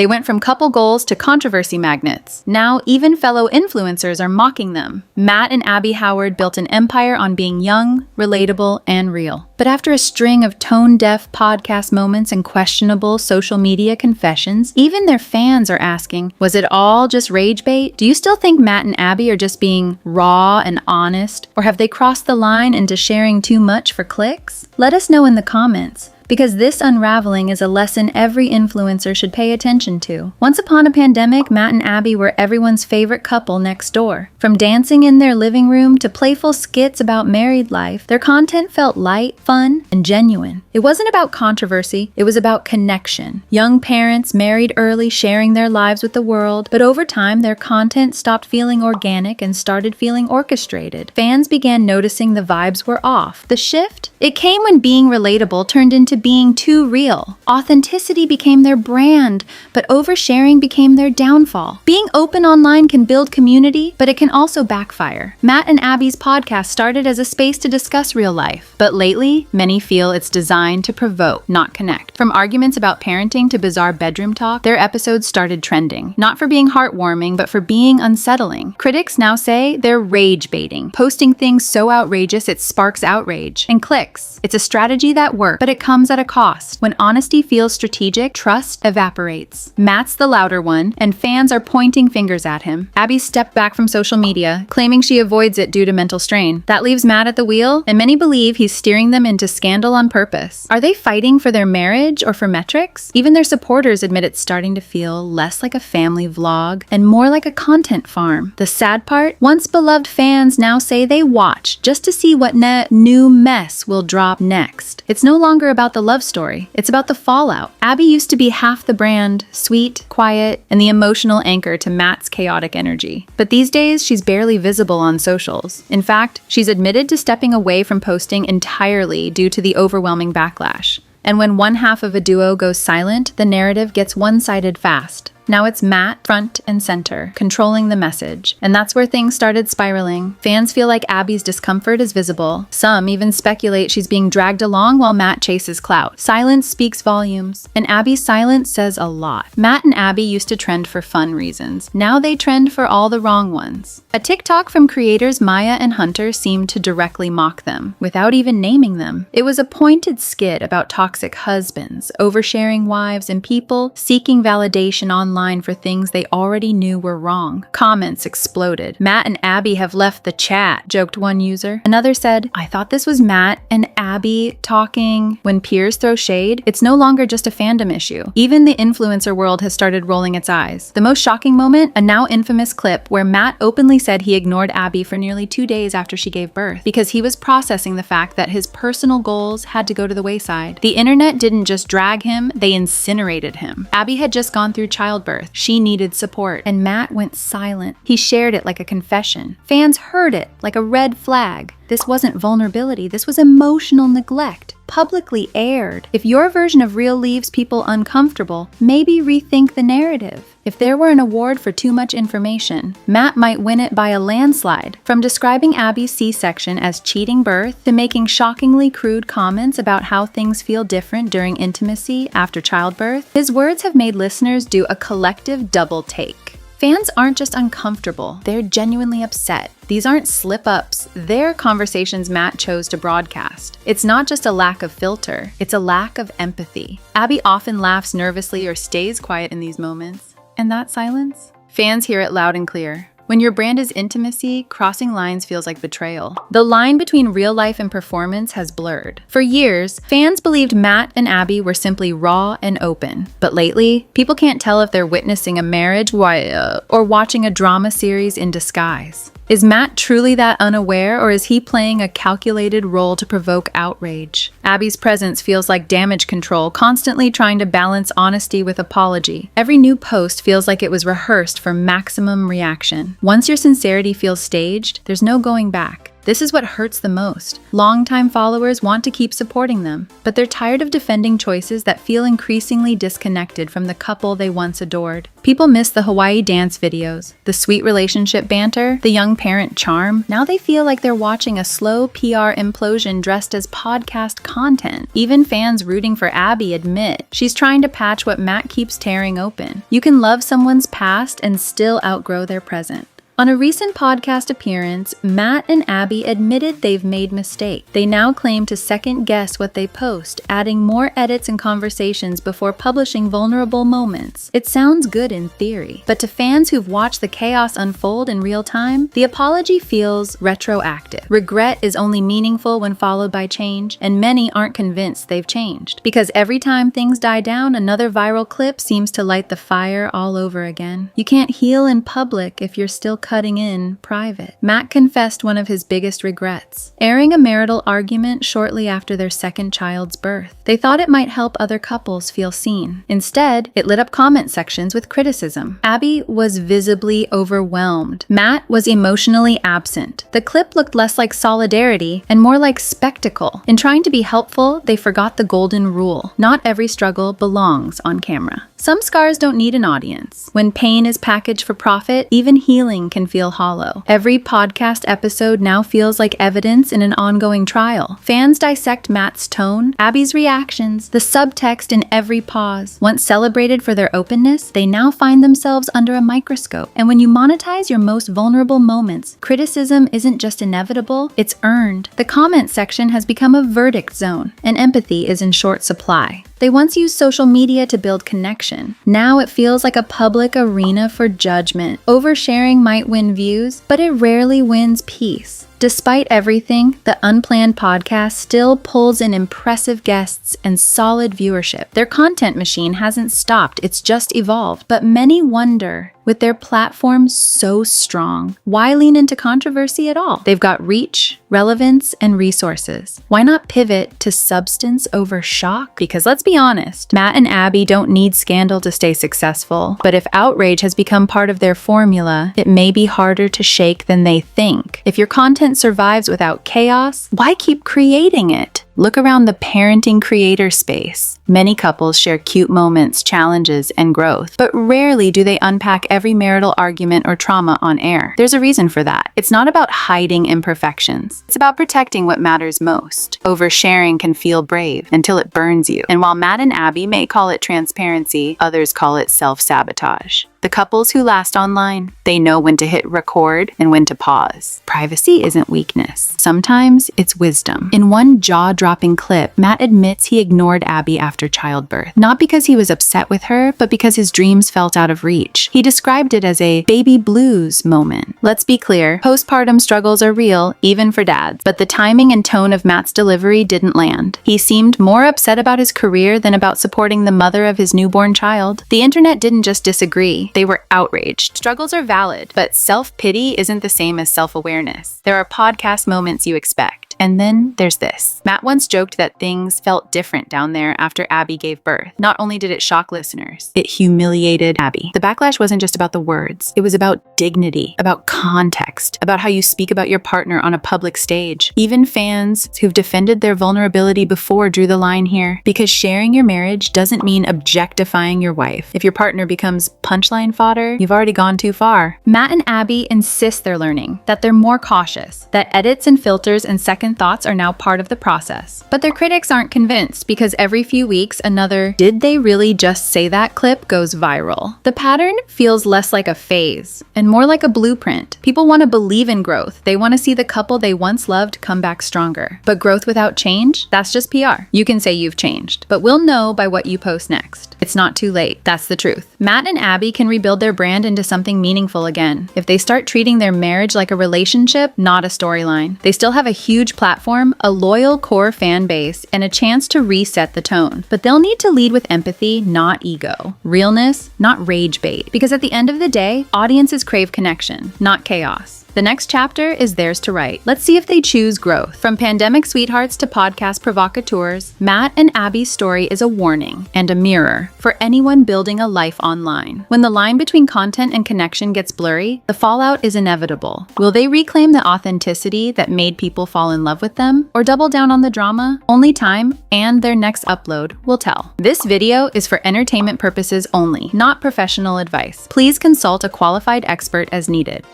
They went from couple goals to controversy magnets. Now, even fellow influencers are mocking them. Matt and Abby Howard built an empire on being young, relatable, and real. But after a string of tone-deaf podcast moments and questionable social media confessions, even their fans are asking, was it all just rage bait? Do you still think Matt and Abby are just being raw and honest? Or have they crossed the line into sharing too much for clicks? Let us know in the comments, because this unraveling is a lesson every influencer should pay attention to. Once upon a pandemic, Matt and Abby were everyone's favorite couple next door. From dancing in their living room to playful skits about married life, their content felt light, fun, and genuine. It wasn't about controversy, it was about connection. Young parents married early, sharing their lives with the world, but over time their content stopped feeling organic and started feeling orchestrated. Fans began noticing the vibes were off. The shift? It came when being relatable turned into being too real. Authenticity became their brand, but oversharing became their downfall. Being open online can build community, but it can also backfire. Matt and Abby's podcast started as a space to discuss real life, but lately, many feel it's designed to provoke, not connect. From arguments about parenting to bizarre bedroom talk, their episodes started trending, not for being heartwarming, but for being unsettling. Critics now say they're rage baiting, posting things so outrageous it sparks outrage and clicks. It's a strategy that works, but it comes at a cost. When honesty feels strategic, trust evaporates. Matt's the louder one, and fans are pointing fingers at him. Abby stepped back from social media, claiming she avoids it due to mental strain. That leaves Matt at the wheel, and many believe he's steering them into scandal on purpose. Are they fighting for their marriage or for metrics? Even their supporters admit it's starting to feel less like a family vlog and more like a content farm. The sad part? Once beloved fans now say they watch just to see what new mess will drop next. It's no longer about the love story, it's about the fallout. Abby used to be half the brand, sweet, quiet, and the emotional anchor to Matt's chaotic energy. But these days, she's barely visible on socials. In fact, she's admitted to stepping away from posting entirely due to the overwhelming backlash. And when one half of a duo goes silent, the narrative gets one-sided fast. Now it's Matt, front and center, controlling the message. And that's where things started spiraling. Fans feel like Abby's discomfort is visible. Some even speculate she's being dragged along while Matt chases clout. Silence speaks volumes, and Abby's silence says a lot. Matt and Abby used to trend for fun reasons. Now they trend for all the wrong ones. A TikTok from creators Maya and Hunter seemed to directly mock them, without even naming them. It was a pointed skit about toxic husbands, oversharing wives, and people seeking validation online for things they already knew were wrong. Comments exploded. Matt and Abby have left the chat, joked one user. Another said, I thought this was Matt and Abby talking. When peers throw shade, it's no longer just a fandom issue. Even the influencer world has started rolling its eyes. The most shocking moment, a now infamous clip where Matt openly said he ignored Abby for nearly 2 days after she gave birth because he was processing the fact that his personal goals had to go to the wayside. The internet didn't just drag him, they incinerated him. Abby had just gone through childbirth. She needed support, and Matt went silent. He shared it like a confession. Fans heard it like a red flag. This wasn't vulnerability, this was emotional neglect, publicly aired. If your version of real leaves people uncomfortable, maybe rethink the narrative. If there were an award for too much information, Matt might win it by a landslide. From describing Abby's C-section as cheating birth to making shockingly crude comments about how things feel different during intimacy after childbirth, his words have made listeners do a collective double take. Fans aren't just uncomfortable, they're genuinely upset. These aren't slip-ups, they're conversations Matt chose to broadcast. It's not just a lack of filter, it's a lack of empathy. Abby often laughs nervously or stays quiet in these moments. And that silence? Fans hear it loud and clear. When your brand is intimacy, crossing lines feels like betrayal. The line between real life and performance has blurred. For years, fans believed Matt and Abby were simply raw and open. But lately, people can't tell if they're witnessing a marriage or watching a drama series in disguise. Is Matt truly that unaware, or is he playing a calculated role to provoke outrage? Abby's presence feels like damage control, constantly trying to balance honesty with apology. Every new post feels like it was rehearsed for maximum reaction. Once your sincerity feels staged, there's no going back. This is what hurts the most. Longtime followers want to keep supporting them, but they're tired of defending choices that feel increasingly disconnected from the couple they once adored. People miss the Hawaii dance videos, the sweet relationship banter, the young parent charm. Now they feel like they're watching a slow PR implosion dressed as podcast content. Even fans rooting for Abby admit she's trying to patch what Matt keeps tearing open. You can love someone's past and still outgrow their present. On a recent podcast appearance, Matt and Abby admitted they've made mistakes. They now claim to second-guess what they post, adding more edits and conversations before publishing vulnerable moments. It sounds good in theory, but to fans who've watched the chaos unfold in real time, the apology feels retroactive. Regret is only meaningful when followed by change, and many aren't convinced they've changed. Because every time things die down, another viral clip seems to light the fire all over again. You can't heal in public if you're still cutting in private. Matt confessed one of his biggest regrets, airing a marital argument shortly after their second child's birth. They thought it might help other couples feel seen. Instead, it lit up comment sections with criticism. Abby was visibly overwhelmed. Matt was emotionally absent. The clip looked less like solidarity and more like spectacle. In trying to be helpful, they forgot the golden rule. Not every struggle belongs on camera. Some scars don't need an audience. When pain is packaged for profit, even healing can feel hollow. Every podcast episode now feels like evidence in an ongoing trial. Fans dissect Matt's tone, Abby's reactions, the subtext in every pause. Once celebrated for their openness, they now find themselves under a microscope. And when you monetize your most vulnerable moments, criticism isn't just inevitable, it's earned. The comment section has become a verdict zone, and empathy is in short supply. They once used social media to build connection. Now it feels like a public arena for judgment. Oversharing might win views, but it rarely wins peace. Despite everything, the Unplanned podcast still pulls in impressive guests and solid viewership. Their content machine hasn't stopped, it's just evolved. But many wonder, with their platform so strong, why lean into controversy at all? They've got reach, relevance, and resources. Why not pivot to substance over shock? Because let's be honest, Matt and Abby don't need scandal to stay successful. But if outrage has become part of their formula, it may be harder to shake than they think. If your content survives without chaos, why keep creating it? Look around the parenting creator space. Many couples share cute moments, challenges, and growth, but rarely do they unpack every marital argument or trauma on air. There's a reason for that. It's not about hiding imperfections. It's about protecting what matters most. Oversharing can feel brave until it burns you. And while Matt and Abby may call it transparency, others call it self-sabotage. The couples who last online, they know when to hit record and when to pause. Privacy isn't weakness. Sometimes it's wisdom. In one jaw-dropping clip, Matt admits he ignored Abby after childbirth. Not because he was upset with her, but because his dreams felt out of reach. He described it as a baby blues moment. Let's be clear, postpartum struggles are real, even for dads. But the timing and tone of Matt's delivery didn't land. He seemed more upset about his career than about supporting the mother of his newborn child. The internet didn't just disagree. They were outraged. Struggles are valid, but self-pity isn't the same as self-awareness. There are podcast moments you expect. And then there's this. Matt once joked that things felt different down there after Abby gave birth. Not only did it shock listeners, it humiliated Abby. The backlash wasn't just about the words. It was about dignity, about context, about how you speak about your partner on a public stage. Even fans who've defended their vulnerability before drew the line here, because sharing your marriage doesn't mean objectifying your wife. If your partner becomes punchline fodder, you've already gone too far. Matt and Abby insist they're learning, that they're more cautious, that edits and filters and second thoughts are now part of the process. But their critics aren't convinced, because every few weeks another "did they really just say that" clip goes viral. The pattern feels less like a phase and more like a blueprint. People want to believe in growth. They want to see the couple they once loved come back stronger. But growth without change? That's just PR. You can say you've changed, but we'll know by what you post next. It's not too late. That's the truth. Matt and Abby can rebuild their brand into something meaningful again if they start treating their marriage like a relationship, not a storyline. They still have a huge platform, a loyal core fan base, and a chance to reset the tone. But they'll need to lead with empathy, not ego. Realness, not rage bait. Because at the end of the day, audiences crave connection, not chaos. The next chapter is theirs to write. Let's see if they choose growth. From pandemic sweethearts to podcast provocateurs, Matt and Abby's story is a warning and a mirror for anyone building a life online. When the line between content and connection gets blurry, the fallout is inevitable. Will they reclaim the authenticity that made people fall in love with them, or double down on the drama? Only time and their next upload will tell. This video is for entertainment purposes only, not professional advice. Please consult a qualified expert as needed.